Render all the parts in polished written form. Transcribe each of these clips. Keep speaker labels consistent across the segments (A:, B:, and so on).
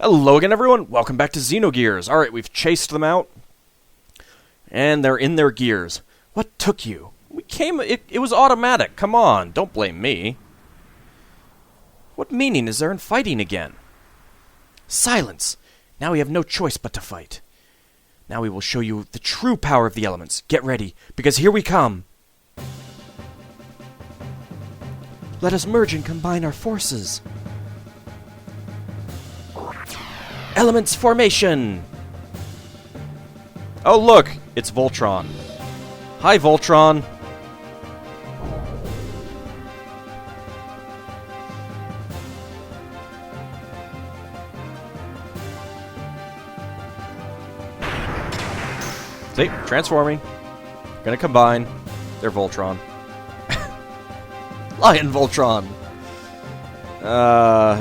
A: Hello again, everyone. Welcome back to Xenogears. Alright, we've chased them out. And they're in their gears. What took you? It was automatic. Come on, don't blame me. What meaning is there in fighting again? Silence. Now we have no choice but to fight. Now we will show you the true power of the elements. Get ready, because here we come. Let us merge and combine our forces. Elements formation! Oh look, it's Voltron. Hi, Voltron. See, transforming. Gonna combine. They're Voltron. Lion Voltron!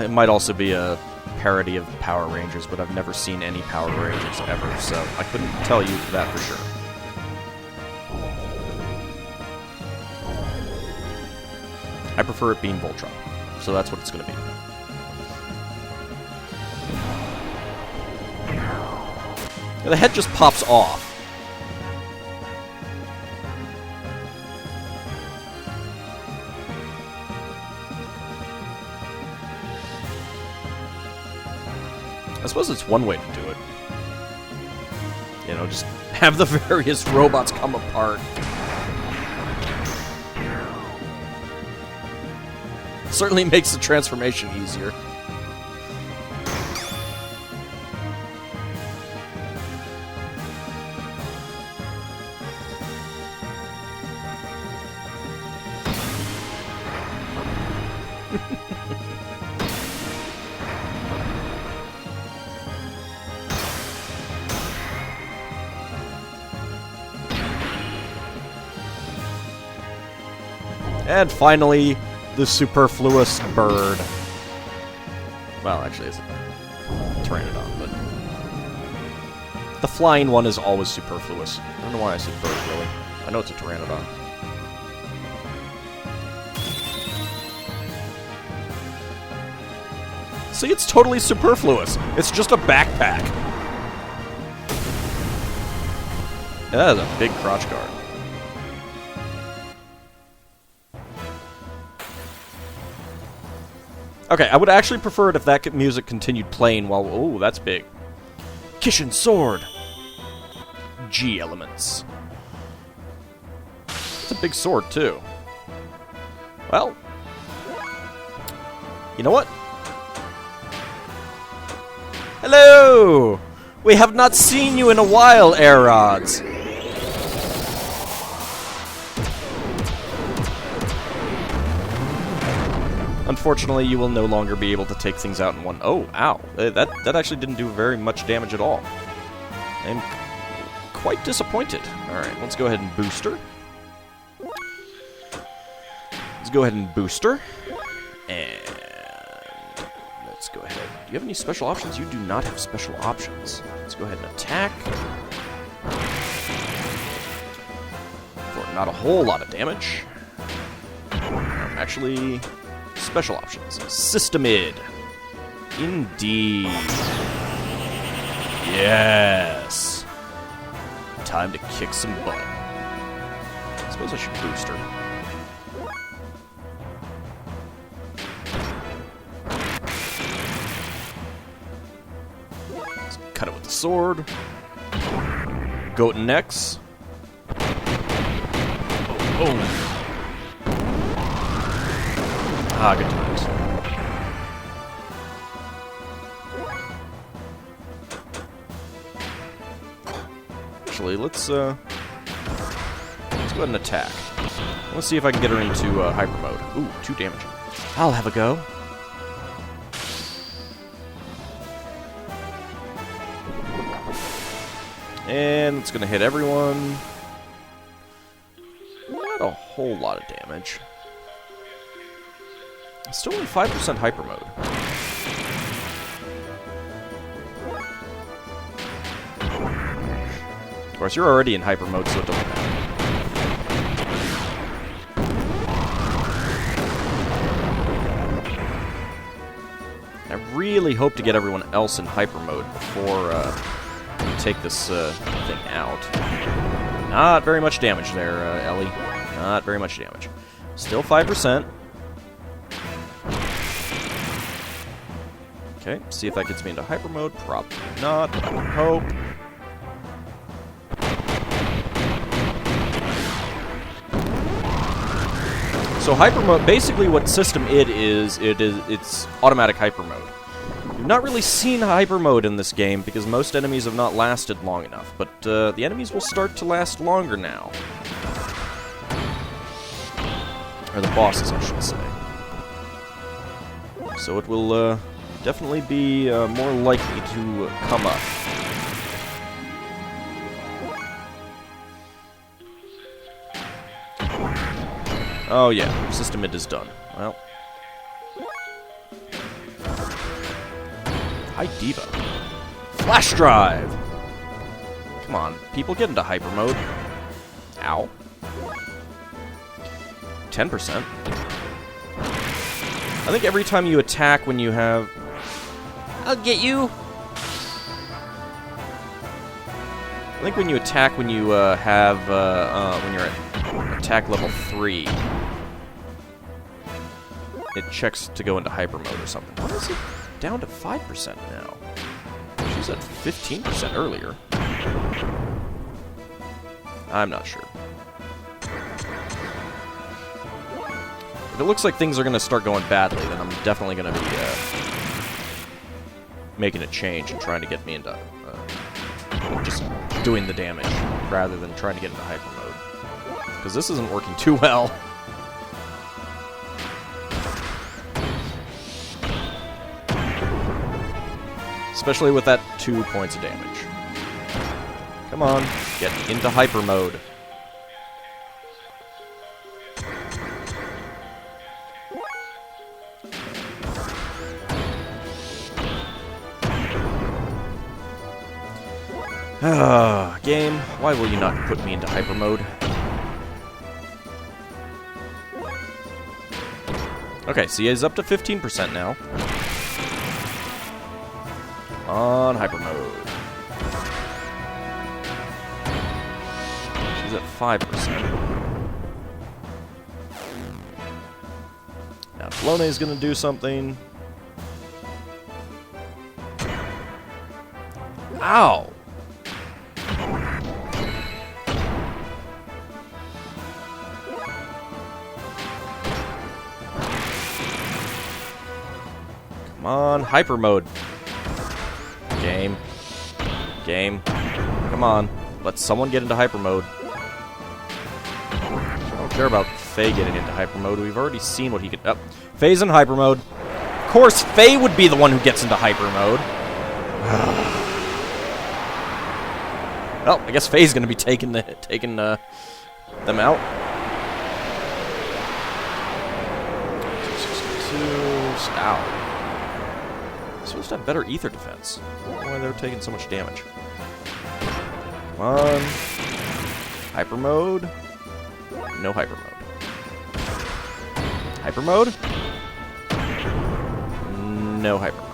A: It might also be a parody of Power Rangers, but I've never seen any Power Rangers ever, so I couldn't tell you that for sure. I prefer it being Voltron, so that's what it's going to be. The head just pops off. I suppose it's one way to do it. You know, just have the various robots come apart. Certainly makes the transformation easier. And finally, the superfluous bird. Well, actually, it's a pteranodon, but the flying one is always superfluous. I don't know why I said bird, really. I know it's a pteranodon. See, it's totally superfluous. It's just a backpack. Yeah, that is a big crotch guard. Okay, I would actually prefer it if that music continued playing while... Oh, that's big. Kishin sword. G elements. It's a big sword, too. Well. You know what? Hello! We have not seen you in a while, Aerods. Unfortunately, you will no longer be able to take things out in one... Oh, ow. That actually didn't do very much damage at all. I'm quite disappointed. Alright, let's go ahead and booster. Let's go ahead and booster. And... let's go ahead. Do you have any special options? You do not have special options. Let's go ahead and attack. For not a whole lot of damage. Actually... special options. Systemid. Indeed. Yes. Time to kick some butt. I suppose I should boost her. Let's cut it with the sword. Goat necks. Oh. Ah, good times. Actually, let's go ahead and attack. Let's see if I can get her into hyper mode. Ooh, 2 damage. I'll have a go. And it's gonna hit everyone. Not a whole lot of damage. Still in 5% hyper mode. Of course, you're already in hyper mode, so it doesn't matter. really hope to get everyone else in hyper mode before we take this thing out. Not very much damage there, Ellie. Not very much damage. Still 5%. Okay, see if that gets me into hyper mode. Probably not, but I can hope. So hyper mode, basically what system it's automatic hyper mode. We've not really seen hyper mode in this game because most enemies have not lasted long enough, but the enemies will start to last longer now. Or the bosses, I should say. So it will definitely be more likely to come up. Oh yeah, system id is done. Well. Hi, Diva. Flash drive! Come on, people, get into hyper mode. Ow. 10%. I think every time you attack when you have... I'll get you! I think when you attack when you have... when you're at attack level 3... it checks to go into hyper mode or something. Why is it down to 5% now? She was at 15% earlier. I'm not sure. If it looks like things are going to start going badly, then I'm definitely going to be making a change and trying to get me into just doing the damage rather than trying to get into hyper mode. Because this isn't working too well. Especially with that 2 points of damage. Come on, get into hyper mode. Game, why will you not put me into hyper mode? Okay, so he's up to 15% now. On hyper mode. She's at 5%. Now, Flone is going to do something. Ow! Come on, hyper mode. Game. Game. Come on. Let someone get into hyper mode. I don't care about Faye getting into hyper mode. We've already seen what he can... Oh, Faye's in hyper mode. Of course, Faye would be the one who gets into hyper mode. Well, I guess Faye's going to be taking them out. 262. Ow. Supposed to have better ether defense. I don't know why they're taking so much damage. Come on. Hyper mode. No hyper mode. Hyper mode. No hyper mode.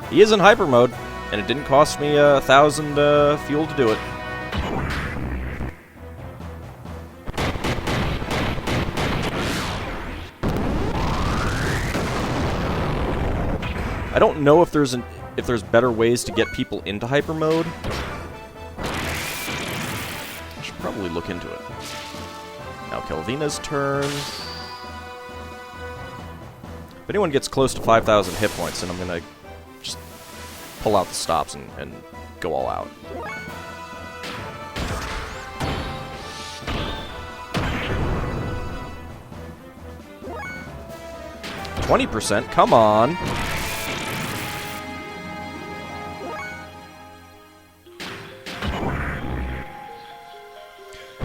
A: He is in hyper mode, and it didn't cost me 1,000 fuel to do it. I don't know if there's better ways to get people into hyper mode. I should probably look into it. Now Kelvina's turn. If anyone gets close to 5,000 hit points, then I'm gonna just pull out the stops and go all out. %, come on.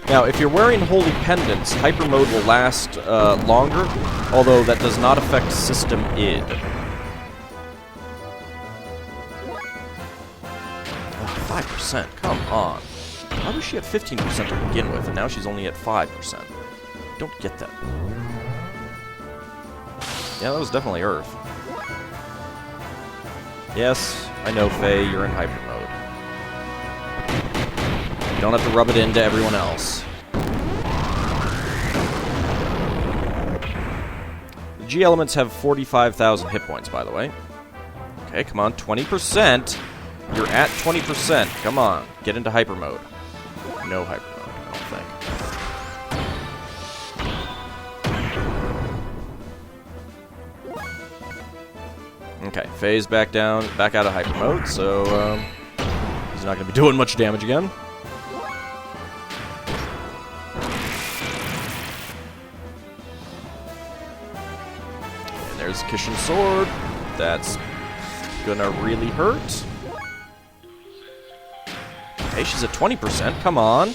A: Now, if you're wearing Holy Pendants, hyper mode will last longer, although that does not affect system id. 5%, come on. Why was she at 15% to begin with, and now she's only at 5%? Don't get that. Yeah, that was definitely Earth. Yes, I know, Faye, you're in hyper mode. You don't have to rub it into everyone else. The G elements have 45,000 hit points, by the way. Okay, come on, 20%. You're at 20%. Come on, get into hyper mode. No hyper mode, I don't think. Okay, Faye's back down, back out of hyper mode, so he's not going to be doing much damage again. And there's Kishin sword. That's gonna really hurt. Okay, she's at 20%. Come on.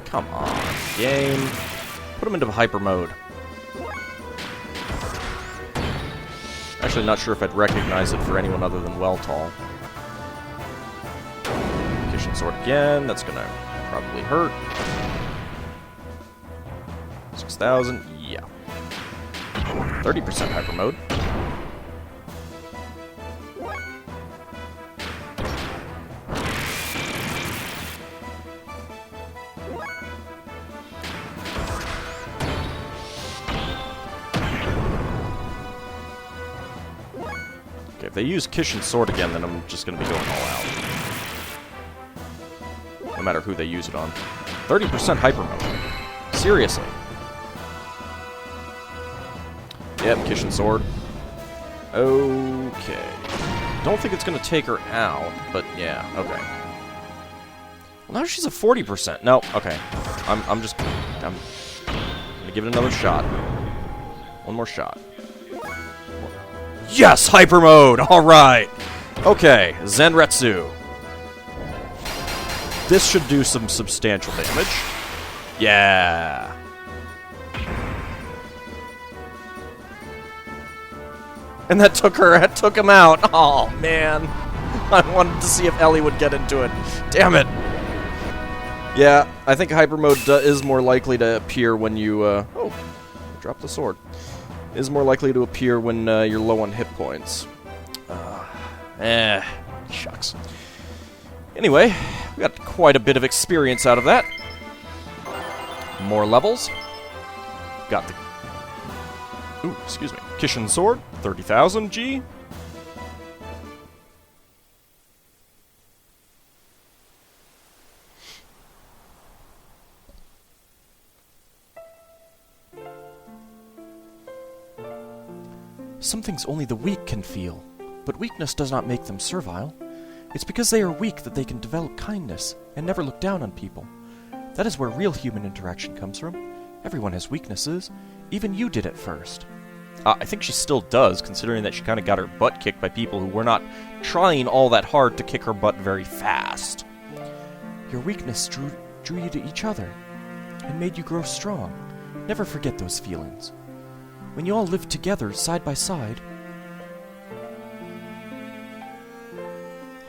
A: Come on, game. Put him into hyper mode. Actually, not sure if I'd recognize it for anyone other than Weltall. Kishin sword again. That's gonna probably hurt. 6,000. Yeah. 30% hyper mode. Okay, if they use Kishin sword again, then I'm just gonna be going all out. No matter who they use it on. 30% hyper mode. Seriously. Yep, Kishin sword. Okay. Don't think it's gonna take her out, but yeah, okay. Well, now she's at 40%. No, okay. I'm gonna give it another shot. One more shot. Yes, hyper mode. All right. Okay, Zenretsu. This should do some substantial damage. Yeah. And that took him out. Oh, man. I wanted to see if Ellie would get into it. Damn it. Yeah, I think hyper mode is more likely to appear when you, oh, drop the sword. Is more likely to appear when you're low on hit points. Shucks. Anyway, we got quite a bit of experience out of that. More levels. Got the... Ooh, excuse me. Kishin sword, 30,000 G.
B: Some things only the weak can feel, but weakness does not make them servile. It's because they are weak that they can develop kindness and never look down on people. That is where real human interaction comes from. Everyone has weaknesses. Even you did at first.
A: I think she still does, considering that she kind of got her butt kicked by people who were not trying all that hard to kick her butt very fast.
B: Your weakness drew you to each other and made you grow strong. Never forget those feelings. When you all lived together, side by side...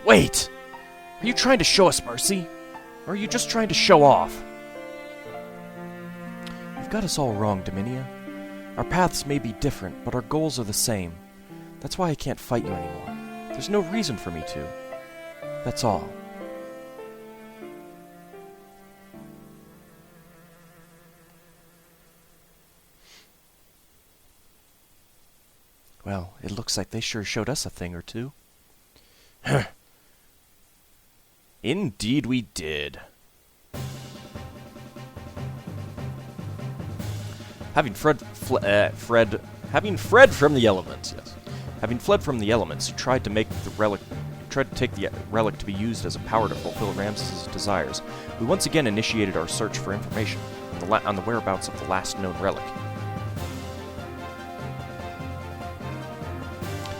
A: Wait! Are you trying to show us mercy? Or are you just trying to show off?
B: You've got us all wrong, Dominia. Our paths may be different, but our goals are the same. That's why I can't fight you anymore. There's no reason for me to. That's all. Well, it looks like they sure showed us a thing or two.
A: Indeed we did. Having fled from the elements, yes. Having fled from the elements, he tried to take the relic to be used as a power to fulfill Ramses' desires. We once again initiated our search for information on the whereabouts of the last known relic.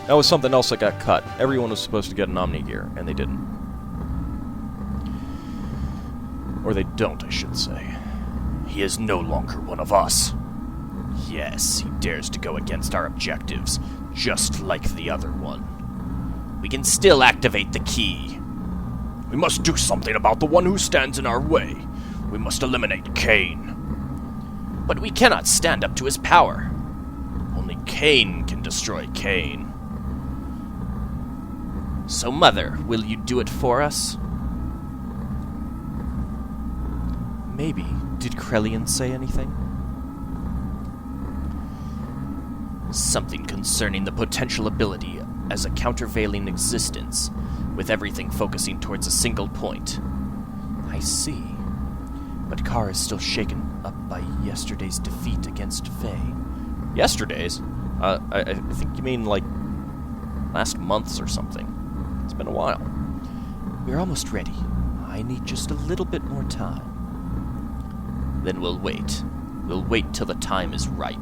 A: That was something else that got cut. Everyone was supposed to get an Omnigear, and they didn't. Or they don't, I should say. He is no longer one of us. Yes, he dares to go against our objectives, just like the other one. We can still activate the key. We must do something about the one who stands in our way. We must eliminate Cain.
B: But we cannot stand up to his power.
A: Only Cain can destroy Cain.
B: So, Mother, will you do it for us?
C: Maybe. Did Krelian say anything?
B: Something concerning the potential ability as a countervailing existence, with everything focusing towards a single point.
C: I see. But Kara is still shaken up by yesterday's defeat against Faye.
A: Yesterday's? I think you mean, like, last month's or something. It's been a while.
C: We're almost ready. I need just a little bit more time.
B: Then we'll wait. We'll wait till the time is ripe.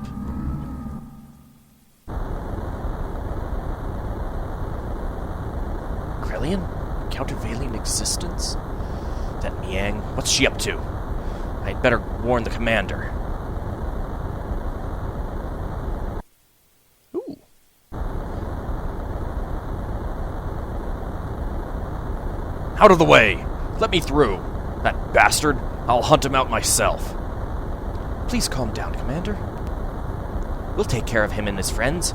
C: Krelian? Countervailing existence?
A: That Miang, what's she up to? I'd better warn the commander.
B: Ooh.
A: Out of the way! Let me through! That bastard! I'll hunt him out myself.
C: Please calm down, Commander.
B: We'll take care of him and his friends.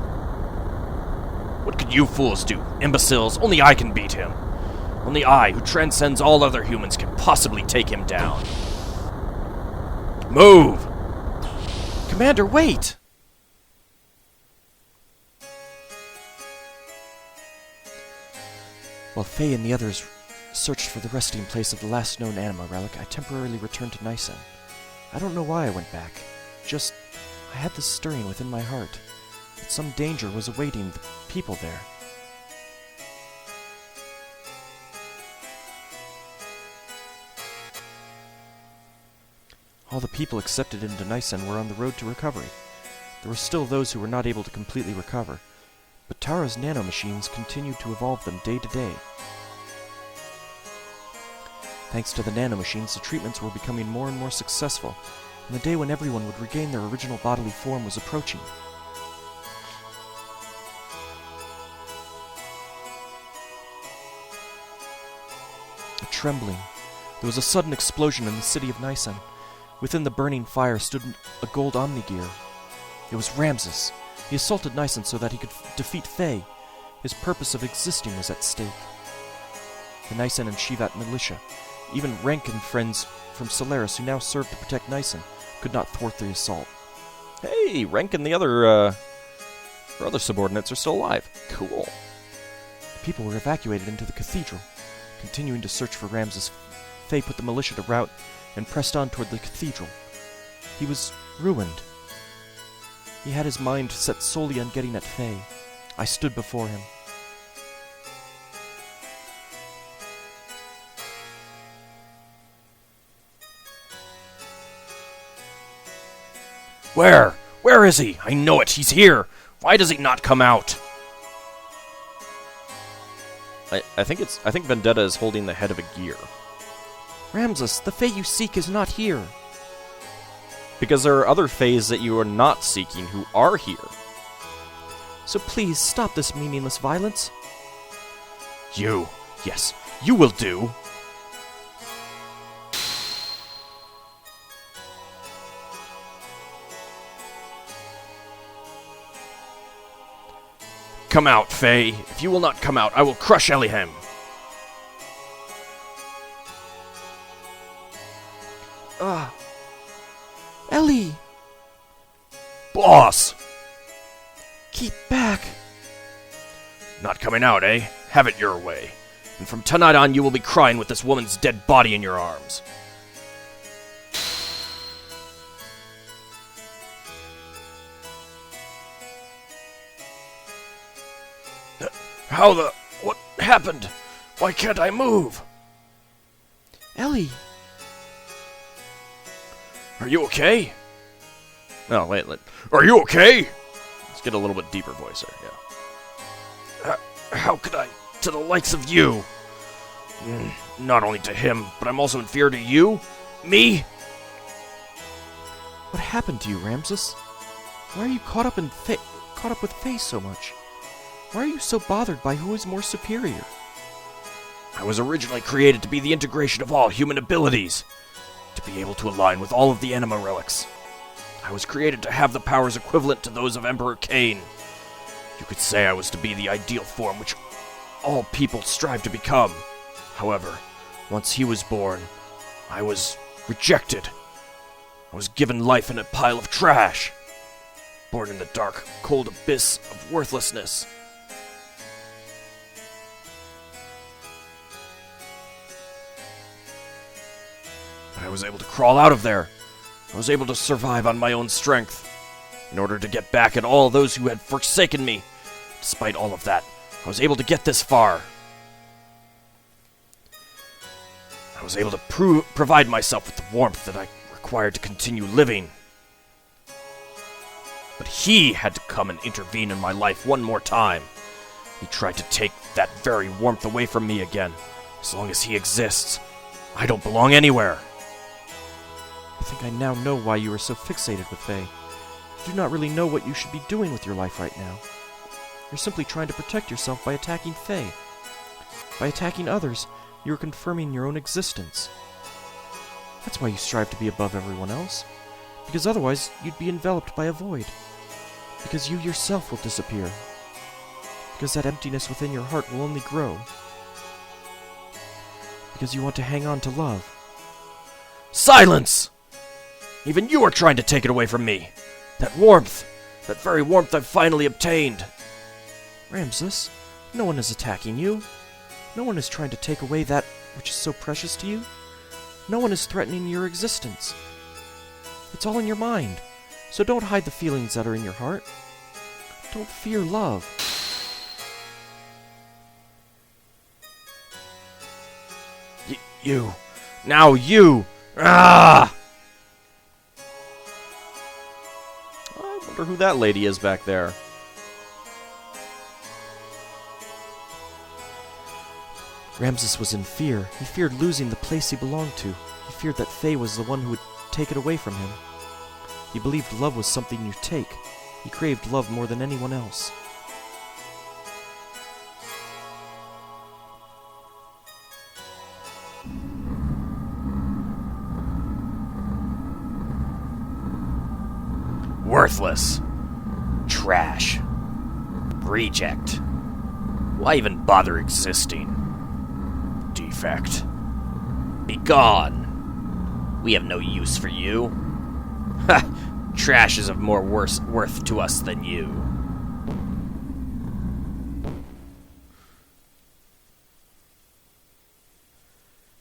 A: What could you fools do? Imbeciles, only I can beat him. Only I, who transcends all other humans, can possibly take him down. Move!
C: Commander, wait! While Faye and the others searched for the resting place of the last known Anima relic, I temporarily returned to Nysen. I don't know why I went back. Just, I had this stirring within my heart, that some danger was awaiting the people there. All the people accepted into Nysen were on the road to recovery. There were still those who were not able to completely recover, but Tara's nanomachines continued to evolve them day to day. Thanks to the nanomachines, the treatments were becoming more and more successful, and the day when everyone would regain their original bodily form was approaching. A trembling. There was a sudden explosion in the city of Nysen. Within the burning fire stood a gold Omnigear. It was Ramses. He assaulted Nysen so that he could defeat Faye. His purpose of existing was at stake. The Nysen and Shivat militia, even Rank and friends from Solaris who now served to protect Nysen, could not thwart the assault.
A: Hey, Rank and the other subordinates are still alive. Cool.
C: The people were evacuated into the cathedral. Continuing to search for Ramses, Faye put the militia to rout and pressed on toward the cathedral. He was ruined. He had his mind set solely on getting at Faye. I stood before him.
A: Where? Where is he? I know it. He's here. Why does he not come out? I think Vendetta is holding the head of a gear.
C: Ramses, the Fae you seek is not here.
A: Because there are other Faes that you are not seeking who are here.
C: So please, stop this meaningless violence.
A: You. Yes, you will do. Come out, Faye. If you will not come out, I will crush Elihem.
C: Ellie!
A: Boss!
C: Keep back!
A: Not coming out, eh? Have it your way. And from tonight on, you will be crying with this woman's dead body in your arms. What happened? Why can't I move?
C: Ellie!
A: Are you okay? No, wait. Are you okay? Let's get a little bit deeper voice here, yeah. How could I, to the likes of you? Not only to him, but I'm also inferior to you? Me?
C: What happened to you, Ramses? Why are you caught up with Faye so much? Why are you so bothered by who is more superior?
A: I was originally created to be the integration of all human abilities, to be able to align with all of the Anima relics. I was created to have the powers equivalent to those of Emperor Cain. You could say I was to be the ideal form which all people strive to become. However, once he was born, I was rejected. I was given life in a pile of trash, born in the dark, cold abyss of worthlessness. But I was able to crawl out of there. I was able to survive on my own strength. In order to get back at all those who had forsaken me. Despite all of that, I was able to get this far. I was able to provide myself with the warmth that I required to continue living. But he had to come and intervene in my life one more time. He tried to take that very warmth away from me again. As long as he exists, I don't belong anywhere.
C: I think I now know why you are so fixated with Faye. You do not really know what you should be doing with your life right now. You're simply trying to protect yourself by attacking Faye. By attacking others, you are confirming your own existence. That's why you strive to be above everyone else. Because otherwise, you'd be enveloped by a void. Because you yourself will disappear. Because that emptiness within your heart will only grow. Because you want to hang on to love.
A: Silence! Even you are trying to take it away from me. That warmth. That very warmth I've finally obtained.
C: Ramsus, no one is attacking you. No one is trying to take away that which is so precious to you. No one is threatening your existence. It's all in your mind, so don't hide the feelings that are in your heart. Don't fear love.
A: You. Now you. Ah!
B: I wonder who that lady is back there.
C: Ramsus was in fear. He feared losing the place he belonged to. He feared that Faye was the one who would take it away from him. He believed love was something you take. He craved love more than anyone else.
A: Worthless. Trash. Reject. Why even bother existing? Defect. Be gone. We have no use for you. Ha! Trash is of more worth to us than you.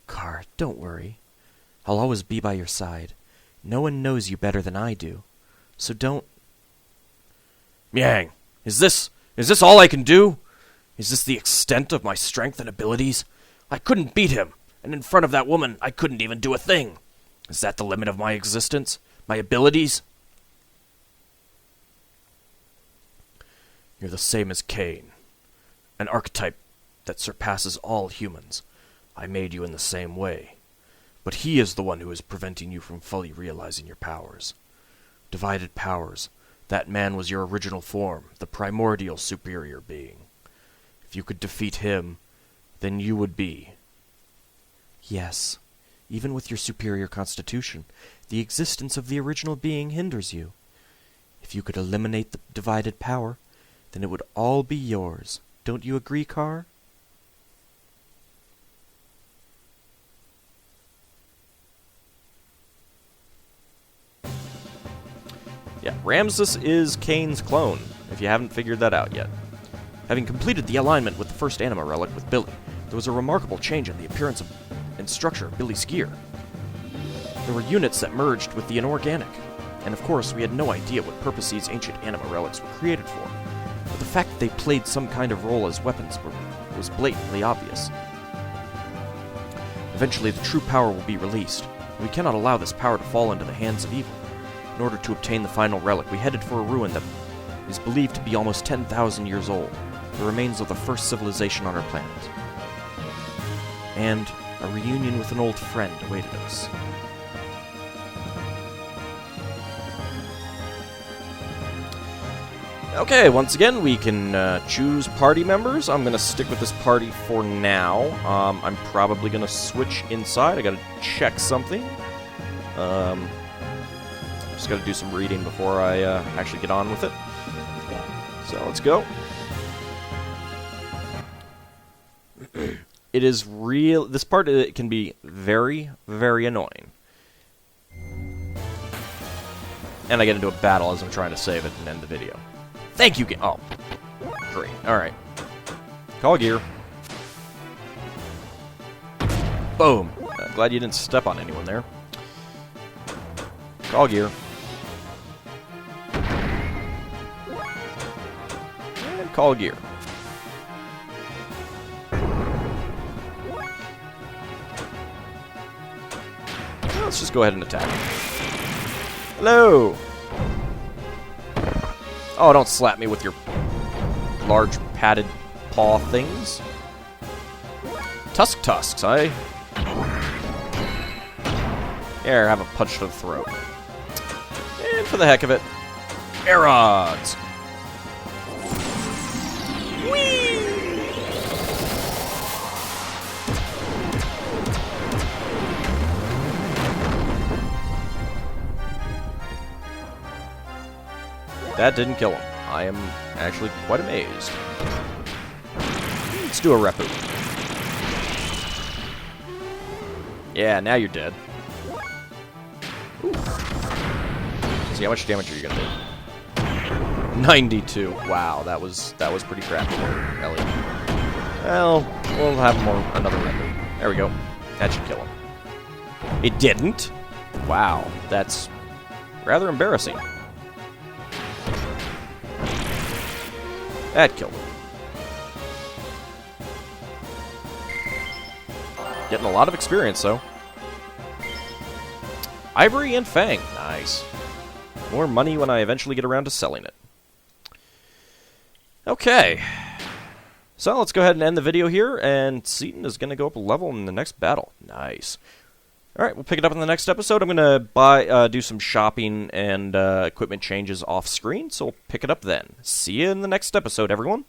C: Car, don't worry. I'll always be by your side. No one knows you better than I do. So don't...
A: Miang, is this all I can do? Is this the extent of my strength and abilities? I couldn't beat him, and in front of that woman, I couldn't even do a thing. Is that the limit of my existence? My abilities? You're the same as Cain, an archetype that surpasses all humans. I made you in the same way, but he is the one who is preventing you from fully realizing your powers. Divided powers. That man was your original form, the primordial superior being. If you could defeat him, then you would be.
C: Yes, even with your superior constitution, the existence of the original being hinders you. If you could eliminate the divided power, then it would all be yours. Don't you agree, Carr?
B: Yeah, Ramsus is Cain's clone, if you haven't figured that out yet.
A: Having completed the alignment with the first Anima relic with Billy, there was a remarkable change in the appearance and structure of Billy's gear. There were units that merged with the inorganic, and of course we had no idea what purpose these ancient Anima relics were created for, but the fact that they played some kind of role as weapons was blatantly obvious. Eventually the true power will be released, and we cannot allow this power to fall into the hands of evil. In order to obtain the final relic, we headed for a ruin that is believed to be almost 10,000 years old, the remains of the first civilization on our planet. And a reunion with an old friend awaited us. Okay, once again, we can choose party members. I'm going to stick with this party for now. I'm probably going to switch inside. I got to check something. Just got to do some reading before I actually get on with it. So let's go. It is real. This part it can be very, very annoying. And I get into a battle as I'm trying to save it and end the video. Thank you, oh, great. Alright. Call gear. Boom. Glad you didn't step on anyone there. Call gear. And call gear. Let's just go ahead and attack. Hello! Oh, don't slap me with your large padded paw things. Tusks, eh? Here, have a punch to the throat. And for the heck of it, air rods! Whee! That didn't kill him. I am actually quite amazed. Let's do a repu. Yeah, now you're dead. Ooh. See, how much damage are you gonna do? 92. Wow, that was pretty crappy there, Ellie. Well, we'll have another repu. There we go. That should kill him. It didn't? Wow, that's rather embarrassing. That killed him. Getting a lot of experience, though. Ivory and Fang. Nice. More money when I eventually get around to selling it. Okay. So, let's go ahead and end the video here, and Seaton is going to go up a level in the next battle. Nice. Alright, we'll pick it up in the next episode. I'm going to do some shopping and equipment changes off screen, so we'll pick it up then. See you in the next episode, everyone.